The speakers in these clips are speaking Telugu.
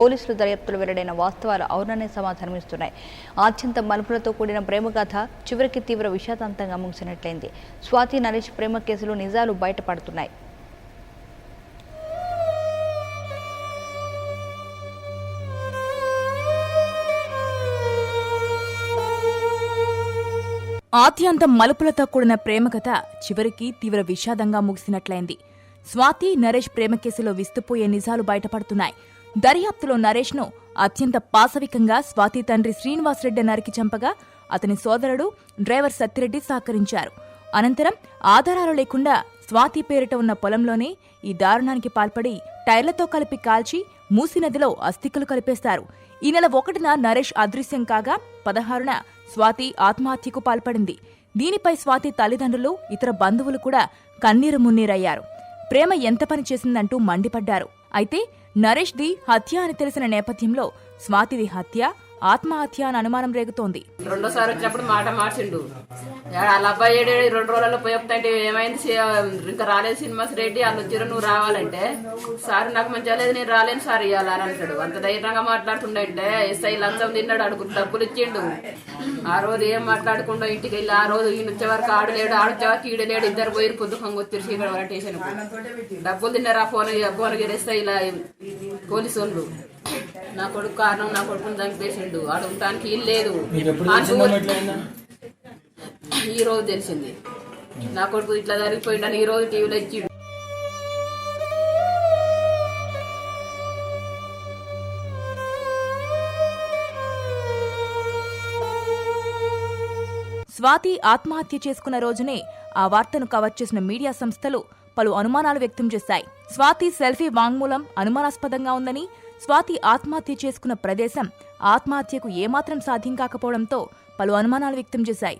పోలీసులు దర్యాప్తులు వెల్లడైన వాస్తవాలు అవుననే సమాధానమిస్తున్నాయి. ఆత్యంత మలుపులతో కూడిన ప్రేమగాథ చివరికి తీవ్ర విషాదాంతంగా ముగిసినట్లయింది. స్వాతి నరేష్ ప్రేమ కేసులో నిజాలు బయటపడుతున్నాయి. ఆద్యంతం మలుపులతో కూడిన ప్రేమకథ చివరికి తీవ్ర విషాదంగా ముగిసినట్లయింది. స్వాతి నరేష్ ప్రేమ కేసులో విస్తుపోయే నిజాలు బయటపడుతున్నాయి. దర్యాప్తులో నరేష్ ను అత్యంత పాశవికంగా స్వాతి తండ్రి శ్రీనివాసరెడ్డి నరికి చంపగా అతని సోదరుడు డ్రైవర్ సత్తిరెడ్డి సహకరించారు. అనంతరం ఆధారాలు లేకుండా స్వాతి పేరిట ఉన్న పొలంలోనే ఈ దారుణానికి పాల్పడి టైర్లతో కలిపి కాల్చి మూసీనదిలో అస్థికలు కలిపేశారు. ఈ నెల 1న నరేష్ అదృశ్యం కాగా 16న స్వాతి ఆత్మహత్యకు పాల్పడింది. దీనిపై స్వాతి తల్లిదండ్రులు ఇతర బంధువులు కూడా కన్నీరు మున్నీరయ్యారు. ప్రేమ ఎంత పని చేసిందంటూ మండిపడ్డారు. అయితే నరేష్ ది హత్య అని తెలిసిన నేపథ్యంలో స్వాతిది హత్య ఆత్మహత్య అని అనుమానం రేగుతోంది. రెండోసారి వచ్చినప్పుడు మాట మార్చిండు. వాళ్ళ అబ్బాయి 2 రోజులలో పోయి ఏమైంది ఇంకా రాలేదు శ్రీనివాస్ రెడ్డి వాళ్ళు వచ్చిరు నువ్వు రావాలంటే సార్ నాకు మంచిగా లేదు నేను రాలేను సార్ ఇవ్వాలి అని అంటాడు. అంత ధైర్యంగా మాట్లాడుతుండే ఎస్ఐ లంచం తిన్నాడు అడుగు డబ్బులు ఇచ్చిండు. ఆ రోజు ఏం మాట్లాడకుండా ఇంటికి వెళ్ళి ఆ రోజు ఈయన వచ్చే వరకు ఆడలేడు ఆడొచ్చే వరకు ఈడలేడు ఇద్దరు పోయి పొద్దుకంగా వచ్చారు శ్రీగడ స్టేషన్ డబ్బులు తిన్నారు. ఆ ఫోన్ ఎస్ఐ పోలీసు వాళ్ళు నా కొడుకు కారణం నా కొడుకుని చంపేసిండు అడుగుతానికి ఇల్లు లేదు. ఈ రోజు తెలిసింది నా కొడుకు ఇట్లా జరిగిపోయిండని ఈ రోజు టీవీలో ఇచ్చిండు. స్వాతి ఆత్మహత్య చేసుకున్న రోజునే ఆ వార్తను కవర్ చేసిన మీడియా సంస్థలు పలు అనుమానాలు వ్యక్తం చేశాయి. స్వాతి సెల్ఫీ వాంగ్మూలం అనుమానాస్పదంగా ఉందని, స్వాతి ఆత్మహత్య చేసుకున్న ప్రదేశం ఆత్మహత్యకు ఏమాత్రం సాధ్యం కాకపోవడంతో పలు అనుమానాలు వ్యక్తం చేశాయి.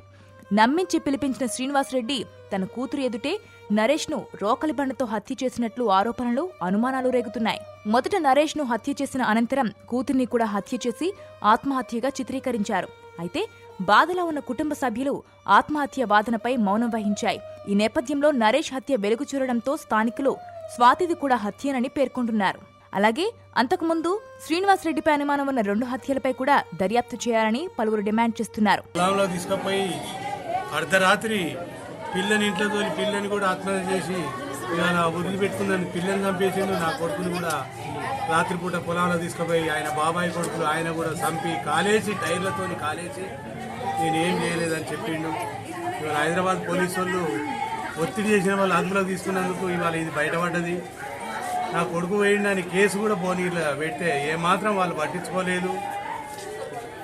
నమ్మించి పిలిపించిన శ్రీనివాసరెడ్డి తన కూతురు ఎదుటే నరేష్ ను రోకలి బండతో హత్య చేసినట్లు ఆరోపణలు అనుమానాలు రేగుతున్నాయి. మొదట నరేష్ ను హత్య చేసిన అనంతరం కూతుర్ని కూడా హత్య చేసి ఆత్మహత్యగా చిత్రీకరించారు. అయితే బాధలో ఉన్న కుటుంబ సభ్యులు ఆత్మహత్య వాదనపై మౌనం వహించాయి. ఈ నేపథ్యంలో నరేష్ హత్య వెలుగు చూడడంతో స్థానికులు స్వాతిది కూడా హత్యేనని పేర్కొంటున్నారు. అలాగే అంతకుముందు శ్రీనివాసరెడ్డిపై అనుమానం ఉన్న 2 హత్యలపై కూడా దర్యాప్తు చేయాలని పలువురు డిమాండ్ చేస్తున్నారు. అర్ధరాత్రి పిల్లని ఇంట్లో తోలి పిల్లని కూడా ఆత్మహత్య చేసి ఇవాళ ఉరికి పెట్టుకుందని పిల్లని చంపేసిండు. నా కొడుకుని కూడా రాత్రిపూట పొలంలో తీసుకుపోయి ఆయన బాబాయ్ కొడుకులు ఆయన కూడా చంపి కాలేసి టైర్లతో కాలేసి నేనేం చేయలేదని చెప్పిండు. ఇవాళ హైదరాబాద్ పోలీసు వాళ్ళు ఒత్తిడి చేసిన వాళ్ళు అదుపులోకి తీసుకున్నందుకు ఇవాళ ఇది బయటపడ్డది. నా కొడుకు వేయండి కేసు కూడా పోనీలో పెడితే ఏమాత్రం వాళ్ళు పట్టించుకోలేదు.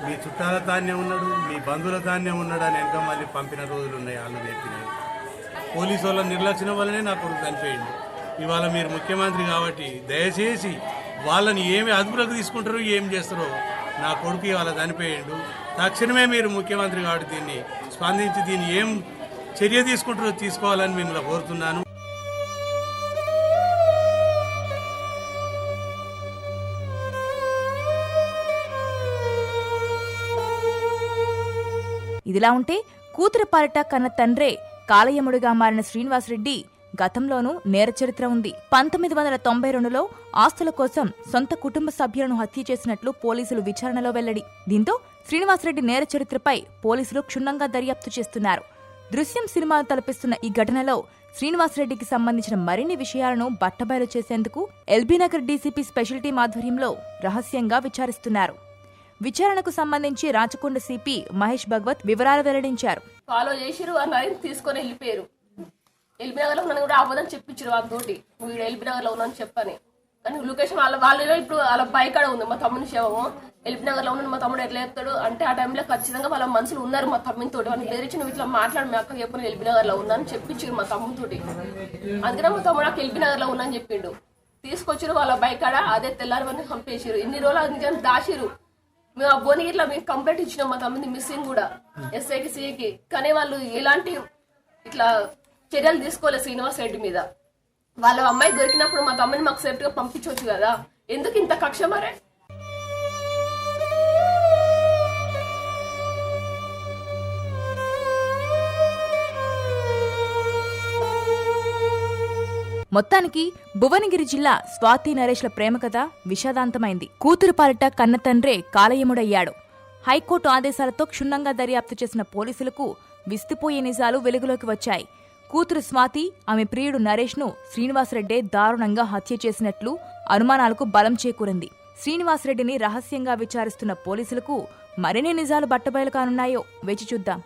మీ చుట్టాల తాన్నే ఉన్నాడు మీ బంధువుల తాన్నే ఉన్నాడు అని వెనక మళ్ళీ పంపిన రోజులు ఉన్నాయి. వాళ్ళు చెప్పినాయి పోలీసు వాళ్ళ నిర్లక్ష్యం వల్లనే నా కొడుకు చనిపోయింది. ఇవాళ మీరు ముఖ్యమంత్రి కాబట్టి దయచేసి వాళ్ళని ఏమి అదుపులోకి తీసుకుంటారో ఏం చేస్తారో నా కొడుకు ఇవాళ చనిపోయిండు. తక్షణమే మీరు ముఖ్యమంత్రి కాబట్టి దీన్ని స్పందించి దీన్ని ఏం చర్య తీసుకుంటారో తీసుకోవాలని మిమ్మల్ని కోరుతున్నాను. ఇదిలా ఉంటే కూతురు పాలిట కన్న తండ్రే కాలయముడిగా మారిన శ్రీనివాసరెడ్డి గతంలోనూ నేర చరిత్ర ఉంది. 1992లో ఆస్తుల కోసం సొంత కుటుంబ సభ్యులను హత్య చేసినట్లు పోలీసులు విచారణలో వెల్లడి. దీంతో శ్రీనివాసరెడ్డి నేర చరిత్రపై పోలీసులు క్షుణ్ణంగా దర్యాప్తు చేస్తున్నారు. దృశ్యం సినిమాను తలపిస్తున్న ఈ ఘటనలో శ్రీనివాసరెడ్డికి సంబంధించిన మరిన్ని విషయాలను బట్టబయలు చేసేందుకు ఎల్బీనగర్ డీసీపీ స్పెషల్ టీం ఆధ్వర్యంలో రహస్యంగా విచారిస్తున్నారు. విచారణకు సంబంధించి రాచకొండ సిపి మహేష్ భగవత్ వివరాలు వెల్లడించారు. ఫాలో చేసిరు తీసుకొని వెళ్ళిపోయారు. ఎల్బీనగర్ లో ఉన్నాను కూడా అవ్వదని చెప్పించారు వాళ్ళతోటి వీడు ఎల్బీనగర్ లో ఉన్నాను చెప్పని. కానీ లొకేషన్ వాళ్ళు ఇప్పుడు వాళ్ళ బైక్ ఆడ ఉంది. మా తమ్ముని శవము ఎల్బీనగర్ లో ఉన్నాను మా తమ్ముడు ఎట్లా చెప్తాడు అంటే ఆ టైంలో ఖచ్చితంగా వాళ్ళ మనుషులు ఉన్నారు మా తమ్ముని తోటి. వాళ్ళని బెదిరించి నువ్వు ఇట్లా మాట్లాడు మీ అక్క చెప్పిన ఎల్బీనగర్ లో ఉన్నాను చెప్పించారు మా తమ్ముని తోటి. అందుకనే మా తమ్ముడు నాకు ఎల్బీనగర్ లో ఉన్నాను చెప్పిండు. తీసుకొచ్చారు వాళ్ళ బైక్ ఆడ అదే తెల్లారి వరకు చంపేసారు. ఇన్ని రోజులు అందుకని దాచిరు. మేము ఆ భువనగిరిలో మేము కంప్లైంట్ ఇచ్చినాం మా తమ్ముది మిస్సింగ్ కూడా ఎస్ఐకి సిఐకి. కానీ వాళ్ళు ఎలాంటి ఇట్లా చర్యలు తీసుకోలేదు శ్రీనివాస్ రెడ్డి మీద. వాళ్ళ అమ్మాయి దొరికినప్పుడు మా తమ్ముని మాకు సేఫ్టీగా పంపించవచ్చు కదా, ఎందుకు ఇంత కక్ష మరే? మొత్తానికి భువనగిరి జిల్లా స్వాతి నరేష్ల ప్రేమ కథ విషాదాంతమైంది. కూతురు పాలిట కన్న తండ్రే కాలయముడయ్యాడు. హైకోర్టు ఆదేశాలతో క్షుణ్ణంగా దర్యాప్తు చేసిన పోలీసులకు విస్తుపోయే నిజాలు వెలుగులోకి వచ్చాయి. కూతురు స్వాతి, ఆమె ప్రియుడు నరేష్ను శ్రీనివాసరెడ్డే దారుణంగా హత్య చేసినట్లు అనుమానాలకు బలం చేకూరింది. శ్రీనివాసరెడ్డిని రహస్యంగా విచారిస్తున్న పోలీసులకు మరిన్ని నిజాలు బట్టబయలు కానున్నాయో వేచి చూద్దాం.